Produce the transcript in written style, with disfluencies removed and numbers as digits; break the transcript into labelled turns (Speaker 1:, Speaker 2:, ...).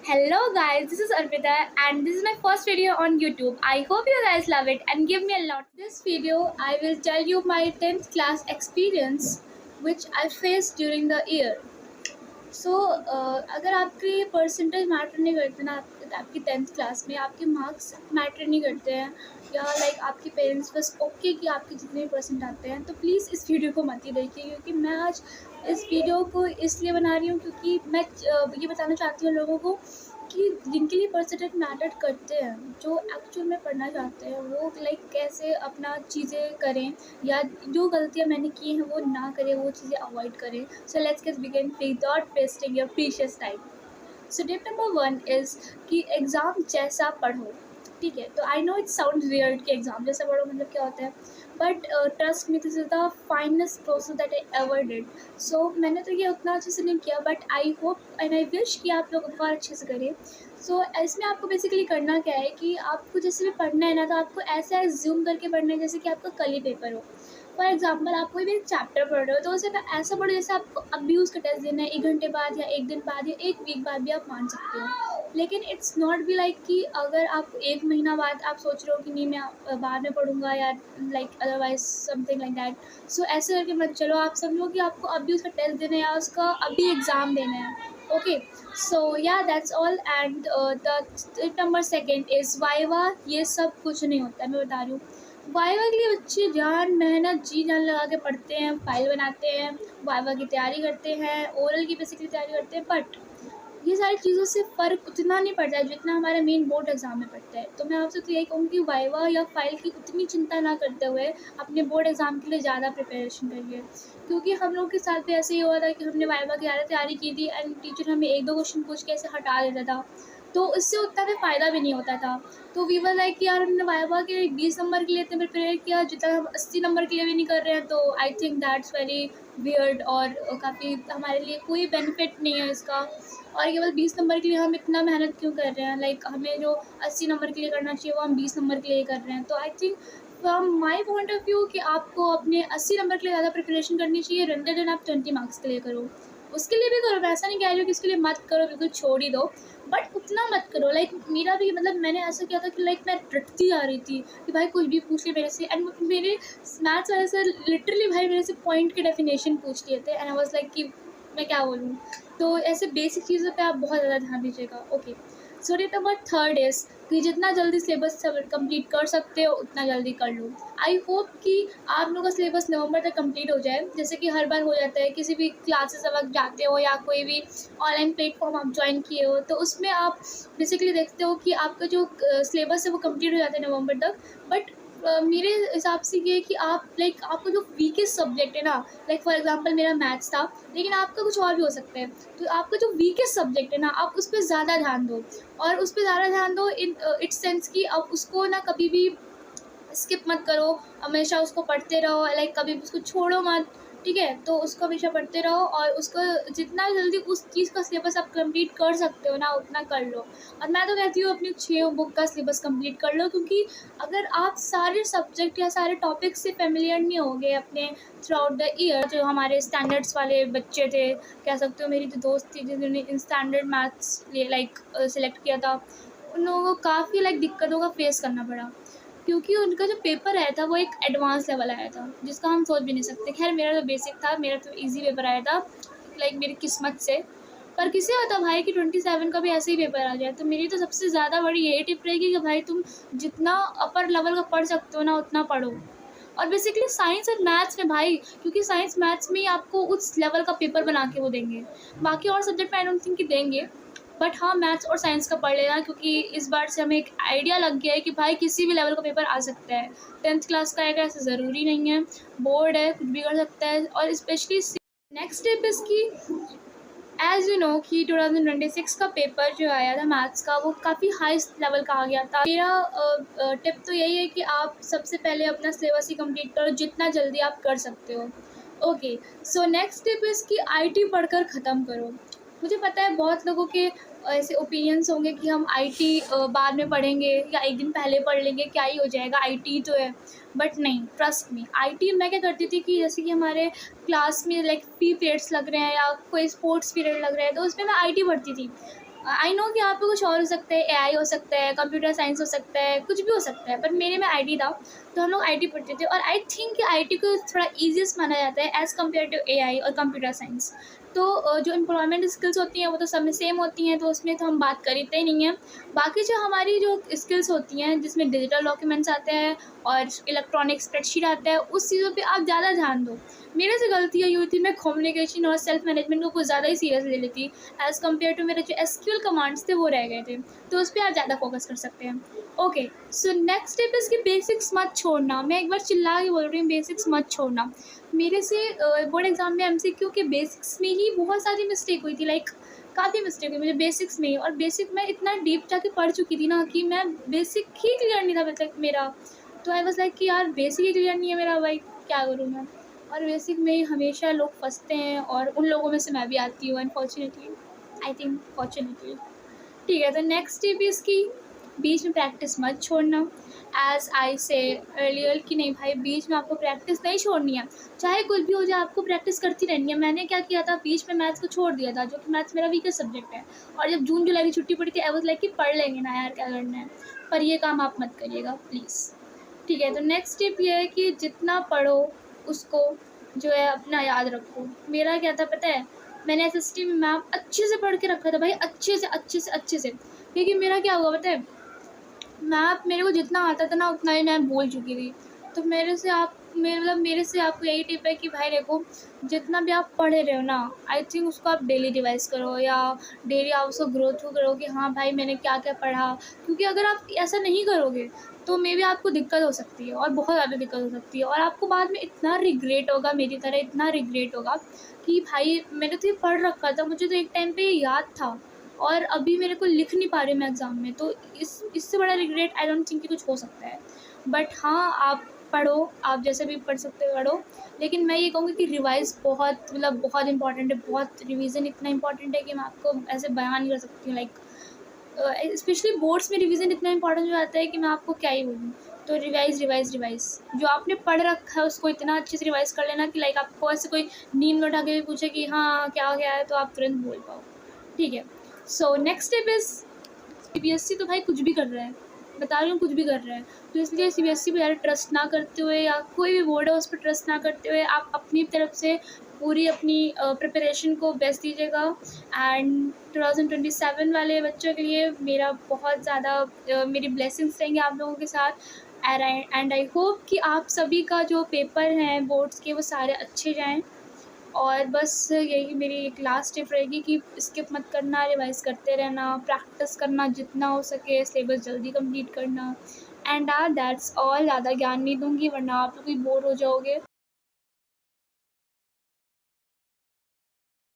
Speaker 1: Hello guys, this is Arpita and this is my first video on YouTube. I hope you guys love it and give me a lot. This video I will tell you my 10th class experience which I faced during the year. सो अगर आपके percentage matter नहीं करते ना आपकी 10th class में आपके marks matter नहीं करते हैं या लाइक आपके पेरेंट्स बस ओके कि आपके जितने भी परसेंट आते हैं तो प्लीज़ इस वीडियो को मत ही देखिए क्योंकि मैं आज इस वीडियो को इसलिए बना रही हूँ क्योंकि मैं ये बताना चाहती हूँ लोगों को कि जिनके लिए परसेंटेज मैटर करते हैं जो एक्चुअल में पढ़ना चाहते हैं वो लाइक कैसे अपना चीज़ें करें या जो गलतियाँ मैंने की हैं वो ना करें, वो चीज़ें अवॉइड करें. So let's get begin without wasting your precious time. So tip number 1 is कि एग्ज़ाम जैसा पढ़ो. ठीक है, तो I know it sound weird कि एग्ज़ाम जैसा पढ़ो मतलब क्या होता है, but trust me this is the finest process that I ever did. So मैंने तो ये उतना अच्छे से नहीं किया but I hope and I wish कि आप लोग और अच्छे से करें. सो इसमें आपको बेसिकली करना क्या है कि आपको जैसे भी पढ़ना है ना तो आपको ऐसा एज्यूम करके पढ़ना है जैसे कि आपका कल ही पेपर हो. फॉर एग्जाम्पल आप कोई भी एक चैप्टर पढ़ रहे हो तो उसे ऐसा पढ़ो जैसे आपको अभी उसका टेस्ट देना है 1 घंटे बाद या 1 दिन बाद या 1 वीक बाद भी आप मान सकते हो. लेकिन इट्स नॉट बी लाइक कि अगर आप 1 महीना बाद आप सोच रहे हो कि नहीं मैं बाद में पढ़ूंगा या like otherwise something like that. So ऐसे करके मत चलो. आप समझो कि आपको अभी उसका टेस्ट देना है या उसका अभी एग्ज़ाम देना है. ओके, सो या that's all. And the tip number 2 is viva. ये सब कुछ नहीं होता है, मैं बता रही हूँ. वाइवा के लिए बच्चे जान मेहनत जी जान लगा के पढ़ते हैं, फाइल बनाते हैं, वाइवा की तैयारी करते हैं, ओरल की बेसिकली तैयारी करते हैं. बट ये सारी चीज़ों से फ़र्क उतना नहीं पड़ता है जितना हमारे मेन बोर्ड एग्ज़ाम में पड़ता है. तो मैं आपसे तो यही कहूँगी कि वाइवा या फाइल की उतनी चिंता ना करते हुए अपने बोर्ड एग्ज़ाम के लिए ज़्यादा प्रिपरेशन करिए. क्योंकि हम लोग के साथ भी ऐसे ही हुआ था कि हमने वाइवा की ज़्यादा तैयारी की थी एंड टीचर हमें 1-2 क्वेश्चन पूछ के ऐसे हटा देता था तो इससे उतना भी फ़ायदा भी नहीं होता था. तो वी वर लाइक कि यार हमने वाइवा के 20 नंबर के लिए इतने प्रिपेयर किया जितना हम 80 नंबर के लिए भी नहीं कर रहे हैं. तो I think that's very weird और काफ़ी हमारे लिए कोई बेनिफिट नहीं है इसका. और केवल 20 नंबर के लिए हम इतना मेहनत क्यों कर रहे हैं. लाइक हमें जो 80 नंबर के लिए करना चाहिए वो हम 20 नंबर के लिए कर रहे हैं. तो I think from my point of view कि आपको अपने 80 नंबर के लिए ज़्यादा प्रिपरेशन करनी चाहिए रेदर देन आप 20 मार्क्स के लिए करो. उसके लिए भी करो, मैं ऐसा नहीं कह रही हूँ कि इसके लिए मत करो, बिल्कुल छोड़ ही दो, बट उतना मत करो. लाइक मेरा भी मतलब मैंने ऐसा किया था कि लाइक मैं रटती आ रही थी कि भाई कुछ भी पूछ ले मेरे से. एंड मेरे मैथ्स वाले से लिटरली भाई मेरे से पॉइंट के डेफिनेशन पूछ लिए थे एंड आई वाज लाइक कि मैं क्या बोलूँ. तो ऐसे बेसिक चीज़ों पे आप बहुत ज़्यादा ध्यान दीजिएगा. Okay, so tip number 3 is कि जितना जल्दी सिलेबस कंप्लीट कर सकते हो उतना जल्दी कर लो. आई होप कि आप लोगों का सिलेबस नवंबर तक कंप्लीट हो जाए जैसे कि हर बार हो जाता है. किसी भी क्लासेस वक्त जाते हो या कोई भी ऑनलाइन प्लेटफॉर्म आप ज्वाइन किए हो तो उसमें आप बेसिकली देखते हो कि आपका जो सिलेबस है वो कंप्लीट हो जाता है नवंबर तक. बट मेरे हिसाब से ये है कि आप लाइक आपका जो वीकेस्ट सब्जेक्ट है ना, लाइक फॉर एग्जांपल मेरा मैथ्स था लेकिन आपका कुछ और भी हो सकता है. तो आपका जो वीकेस्ट सब्जेक्ट है ना आप उस पर ज़्यादा ध्यान दो. और उस पर ज़्यादा ध्यान दो इन इट्स सेंस कि आप उसको ना कभी भी स्किप मत करो, हमेशा उसको पढ़ते रहो. लाइक कभी भी उसको छोड़ो मत. ठीक है, तो उसको हमेशा पढ़ते रहो और उसको जितना जल्दी उस चीज़ का सिलेबस आप कंप्लीट कर सकते हो ना उतना कर लो. और मैं तो कहती हूँ अपनी 6 बुक का सिलेबस कंप्लीट कर लो क्योंकि अगर आप सारे सब्जेक्ट या सारे टॉपिक से फेमिलियर नहीं होगे अपने थ्रू आउट द ईयर. जो हमारे स्टैंडर्ड्स वाले बच्चे थे, कह सकते हो मेरी जो दोस्त थी जिन्होंने स्टैंडर्ड मैथ्स लाइक सेलेक्ट किया था, उन लोगों को काफ़ी लाइक दिक्कतों का फेस करना पड़ा क्योंकि उनका जो पेपर आया था वो एक एडवांस लेवल आया था जिसका हम सोच भी नहीं सकते. खैर मेरा तो बेसिक था, मेरा तो इजी पेपर आया था लाइक मेरी किस्मत से. पर किसे पता भाई कि 27 का भी ऐसे ही पेपर आ जाए. तो मेरी तो सबसे ज़्यादा बड़ी यही टिप रहेगी कि भाई तुम जितना अपर लेवल का पढ़ सकते हो ना उतना पढ़ो. और बेसिकली साइंस और मैथ्स में भाई, क्योंकि साइंस मैथ्स में ही आपको उस लेवल का पेपर बना के वो देंगे. बाकी और सब्जेक्ट में आई डोंट थिंक कि देंगे. बट हाँ, मैथ्स और साइंस का पढ़ लेना क्योंकि इस बार से हमें एक आइडिया लग गया है कि भाई किसी भी लेवल का पेपर आ सकता है. 10th क्लास का आएगा ऐसा ज़रूरी नहीं है, बोर्ड है कुछ भी कर सकता है. और स्पेशली नेक्स्ट टिप इसकी एज़ यू नो कि 2026 का पेपर जो आया था मैथ्स का वो काफ़ी हाई लेवल का आ गया था. मेरा टिप तो यही है कि आप सबसे पहले अपना सिलेबस ही कंप्लीट करो जितना जल्दी आप कर सकते हो. Okay, so next tip is कि आईटी पढ़कर ख़त्म करो. मुझे पता है बहुत लोगों के ऐसे ओपिनियंस होंगे कि हम आईटी बाद में पढ़ेंगे या एक दिन पहले पढ़ लेंगे, क्या ही हो जाएगा, आईटी तो है. बट नहीं, ट्रस्ट मी, आईटी मैं क्या करती थी कि जैसे कि हमारे क्लास में लाइक पी पीरियड्स लग रहे हैं या कोई स्पोर्ट्स पीरियड लग रहा है तो उसमें मैं आईटी पढ़ती थी. आई नो कि आप पे कुछ और हो सकता है, एआई हो सकता है, कंप्यूटर साइंस हो सकता है, कुछ भी हो सकता है, पर मेरे में आईटी था, तो हम लोग आईटी पढ़ते थे। और आई थिंक कि आईटी को थोड़ा ईजिएस्ट माना जाता है एज़ कम्पेयर टू एआई और कंप्यूटर साइंस। तो जो एम्प्लॉयमेंट स्किल्स होती हैं वो तो सब में सेम होती हैं, तो उसमें तो हम बात करते ही नहीं हैं। बाकी जो हमारी जो स्किल्स होती हैं जिसमें डिजिटल डॉक्यूमेंट्स आते हैं और इलेक्ट्रॉनिक स्प्रेडशीट आता है, उस चीज़ों पे आप ज़्यादा ध्यान दो। मेरे से गलती ये हुई थी, मैं कम्युनिकेशन और सेल्फ मैनेजमेंट को कुछ ज़्यादा ही सीरियस ले लेती एज़ कम्पेयर टू मेरे जो एसक्यूएल कमांड्स थे वो रह गए थे, तो उस पर आप ज़्यादा फोकस कर सकते हैं। ओके, सो नेक्स्ट स्टेप इसकी बेसिक्स मत छोड़ना। मैं एक बार चिल्ला के बोल रही हूँ, बेसिक्स मत छोड़ना। मेरे से बोर्ड एग्जाम में एमसीक्यू के बेसिक्स में ही बहुत सारी मिस्टेक हुई थी, लाइक काफ़ी मिस्टेक हुई मुझे बेसिक्स में ही। और बेसिक मैं इतना डीप जाके पढ़ चुकी थी ना कि मैं बेसिक ही क्लियर नहीं था अभी तक मेरा। तो आई वाज लाइक कि यार बेसिक ही क्लियर नहीं है मेरा, भाई क्या करूँ मैं। और बेसिक में ही हमेशा लोग फंसते हैं और उन लोगों में से मैं भी आती हूँ, अनफॉर्चुनेटली, आई थिंक फॉर्चुनेटली। ठीक है, तो नेक्स्ट टिप इसकी, बीच में प्रैक्टिस मत छोड़ना। एज़ आई से अर्लियर कि नहीं भाई, बीच में आपको प्रैक्टिस नहीं छोड़नी है, चाहे कुछ भी हो जाए आपको प्रैक्टिस करती रहनी है। मैंने क्या किया था, बीच में मैथ्स को छोड़ दिया था, जो कि मैथ्स मेरा वीकेस्ट सब्जेक्ट है। और जब जून जुलाई की छुट्टी पड़ी थी, आई वाज लाइक कि पढ़ लेंगे ना यार, क्या करना है। पर ये काम आप मत करिएगा प्लीज़। ठीक है, तो नेक्स्ट टिप ये है कि जितना पढ़ो उसको जो है अपना याद रखो। मेरा क्या था पता है, मैंने एसएसटी में मैप अच्छे से पढ़ के रखा था भाई, अच्छे से। क्योंकि मेरा क्या हुआ पता है, मैप मेरे को जितना आता था ना उतना ही मैं बोल चुकी थी। तो मेरे से आपको यही टिप है कि भाई देखो, जितना भी आप पढ़ रहे हो ना, आई थिंक उसको आप डेली रिवाइज करो, या डेली आप उसको ग्रो थ्रू करो कि हाँ भाई मैंने क्या क्या पढ़ा। क्योंकि अगर आप ऐसा नहीं करोगे तो मे बी आपको दिक्कत हो सकती है, और बहुत ज़्यादा दिक्कत हो सकती है, और आपको बाद में इतना रिग्रेट होगा, मेरी तरह इतना रिग्रेट होगा कि भाई मैंने तो ये पढ़ रखा था, मुझे तो एक टाइम पे ये याद था, और अभी मेरे को लिख नहीं पा रही मैं एग्ज़ाम में। तो इससे बड़ा रिग्रेट आई डोंट थिंक कि कुछ हो सकता है। बट हाँ, आप पढ़ो, आप जैसे भी पढ़ सकते हो पढ़ो, लेकिन मैं ये कहूँगी कि रिवाइज़ बहुत, मतलब बहुत इंपॉर्टेंट है। बहुत रिवीजन इतना इंपॉर्टेंट है कि मैं आपको ऐसे बयान नहीं कर सकती हूँ। लाइक स्पेशली बोर्ड्स में रिवीजन इतना इंपॉर्टेंट हो जाता है कि मैं आपको क्या ही बोलूँ। तो रिवाइज़ जो आपने पढ़ रखा है उसको इतना अच्छे से रिवाइज़ कर लेना कि लाइक आपको ऐसे कोई नींद में उठा के भी पूछे कि हाँ क्या हो गया है, तो आप तुरंत बोल पाओ। ठीक है, so next step is, CBSE तो भाई कुछ भी कर रहा है, बता रही हूँ कुछ भी कर रहा है। तो इसलिए सीबीएसई पे ज़्यादा ट्रस्ट ना करते हुए, या कोई भी बोर्ड है उस पर ट्रस्ट ना करते हुए, आप अपनी तरफ से पूरी अपनी प्रिपरेशन को बेस्ट दीजिएगा। एंड 2027 वाले बच्चों के लिए मेरा बहुत ज़्यादा मेरी ब्लेसिंग्स रहेंगे आप लोगों के साथ। एंड आई होप कि आप सभी का जो पेपर हैं बोर्ड्स के वो सारे अच्छे जाएँ। और बस यही मेरी एक लास्ट टिप रहेगी कि स्किप मत करना, रिवाइज़ करते रहना, प्रैक्टिस करना जितना हो सके, सिलेबस जल्दी कंप्लीट करना। And that's all. ज़्यादा ज्ञान नहीं दूँगी वरना आप लोग भी बोर हो जाओगे।